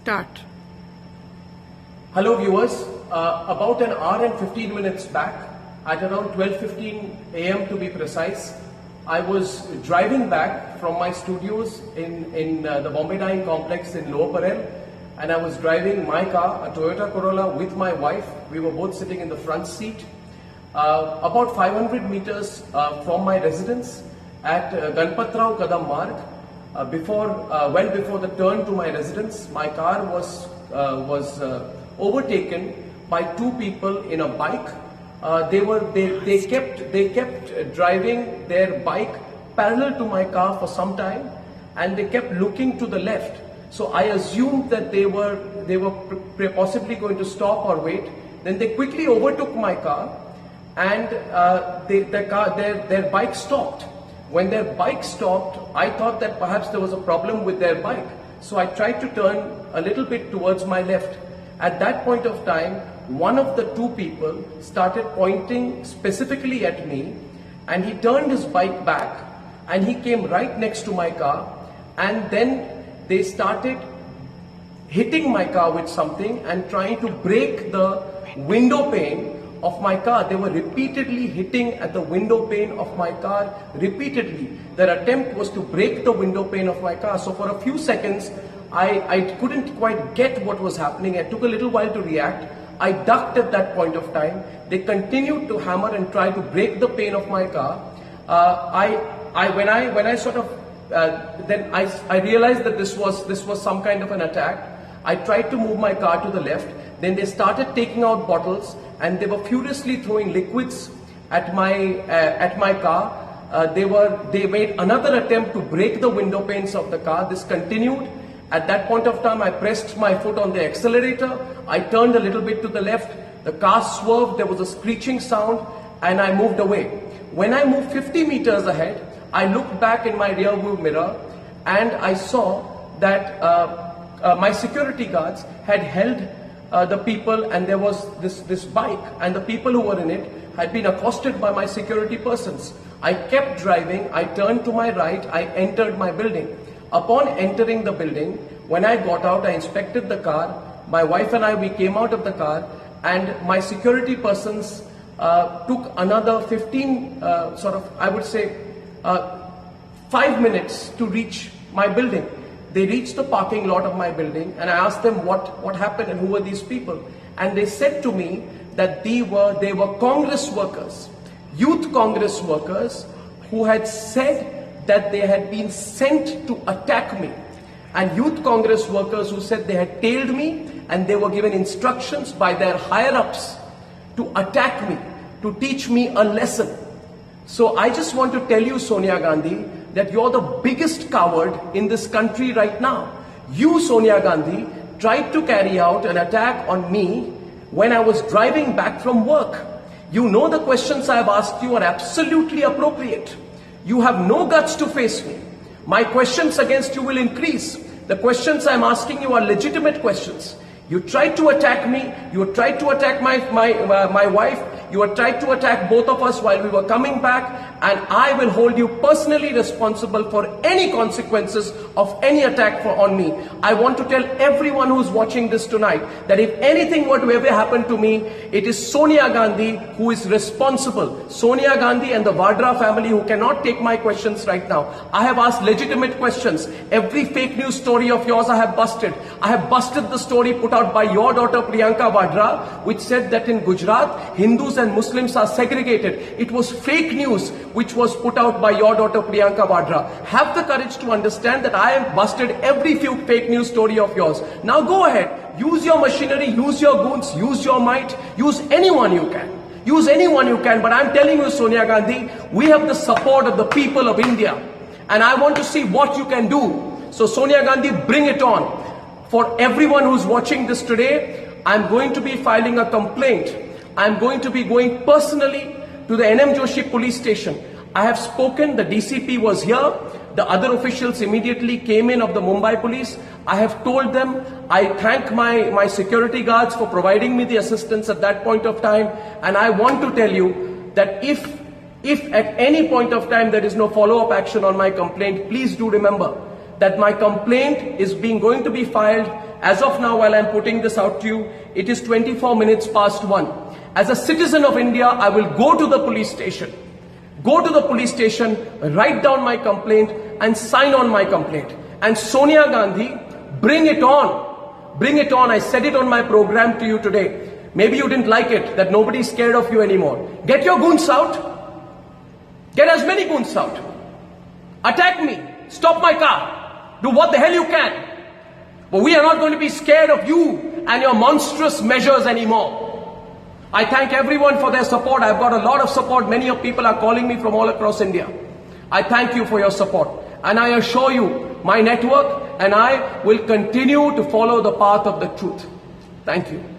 Start. Hello viewers, about an hour and 15 minutes back, at around 12:15 a.m. to be precise, I was driving back from my studios in the Bombay Dyeing Complex in Lower Parel, and I was driving my car, a Toyota Corolla, with my wife. We were both sitting in the front seat. About 500 meters from my residence at Ganpatrao Kadam Marg, well before the turn to my residence, my car was overtaken by two people in a bike. They kept driving their bike parallel to my car for some time, and they kept looking to the left. So I assumed that they were possibly going to stop or wait. Then they quickly overtook my car, and their bike stopped. When their bike stopped, I thought that perhaps there was a problem with their bike. So I tried to turn a little bit towards my left. At that point of time, one of the two people started pointing specifically at me, and he turned his bike back and he came right next to my car, and then they started hitting my car with something and trying to break the window pane of my car. They were repeatedly hitting at the window pane of my car, repeatedly. Their attempt was to break the window pane of my car. So for a few seconds, I couldn't quite get what was happening. It took a little while to react. I ducked at that point of time. They continued to hammer and try to break the pane of my car. I realized that this was some kind of an attack. I tried to move my car to the left. Then they started taking out bottles, and they were furiously throwing liquids at my car. They made another attempt to break the window panes of the car. This continued. At that point of time, I pressed my foot on the accelerator. I turned a little bit to the left. The car swerved. There was a screeching sound, and I moved away. When I moved 50 meters ahead, I looked back in my rear view mirror, and I saw that my security guards had held the people, and there was this bike, and the people who were in it had been accosted by my security persons. I kept driving. I turned to my right. I entered my building. Upon entering the building, when I got out, I inspected the car. My wife and I, we came out of the car, and my security persons took another 5 minutes to reach my building. They reached the parking lot of my building, and I asked them what happened and who were these people. And they said to me that they were Congress workers, youth Congress workers, who had said that they had been sent to attack me. And youth Congress workers who said they had tailed me, and they were given instructions by their higher-ups to attack me, to teach me a lesson. So I just want to tell you, Sonia Gandhi, that you're the biggest coward in this country right now. You, Sonia Gandhi, tried to carry out an attack on me when I was driving back from work. You know the questions I have asked you are absolutely appropriate. You have no guts to face me. My questions against you will increase. The questions I'm asking you are legitimate questions. You tried to attack me. You tried to attack my wife. You had tried to attack both of us while we were coming back, and I will hold you personally responsible for any consequences of any attack on me. I want to tell everyone who's watching this tonight that if anything were to ever happen to me, it is Sonia Gandhi who is responsible. Sonia Gandhi and the Vadra family, who cannot take my questions right now. I have asked legitimate questions. Every fake news story of yours I have busted. I have busted the story put out by your daughter Priyanka Vadra, which said that in Gujarat, Hindus and Muslims are segregated. It was fake news which was put out by your daughter Priyanka Vadra. Have the courage to understand that I have busted every fake news story of yours. Now go ahead, use your machinery, use your goons, use your might, use anyone you can. Use anyone you can, but I'm telling you, Sonia Gandhi, we have the support of the people of India, and I want to see what you can do. So Sonia Gandhi, bring it on. For everyone who's watching this today, I'm going to be filing a complaint. I'm going to be going personally to the NM Joshi police station. I have spoken, the DCP was here, the other officials immediately came in of the Mumbai police. I have told them, I thank my security guards for providing me the assistance at that point of time, and I want to tell you that if at any point of time there is no follow-up action on my complaint, please do remember that my complaint is going to be filed as of now while I'm putting this out to you. It is 24 minutes past 1. As a citizen of India, I will go to the police station. Go to the police station, write down my complaint and sign on my complaint. And Sonia Gandhi, bring it on. Bring it on. I said it on my program to you today. Maybe you didn't like it, that nobody's scared of you anymore. Get your goons out. Get as many goons out. Attack me. Stop my car. Do what the hell you can. But we are not going to be scared of you and your monstrous measures anymore. I thank everyone for their support. I've got a lot of support. Many of people are calling me from all across India. I thank you for your support. And I assure you, my network and I will continue to follow the path of the truth. Thank you.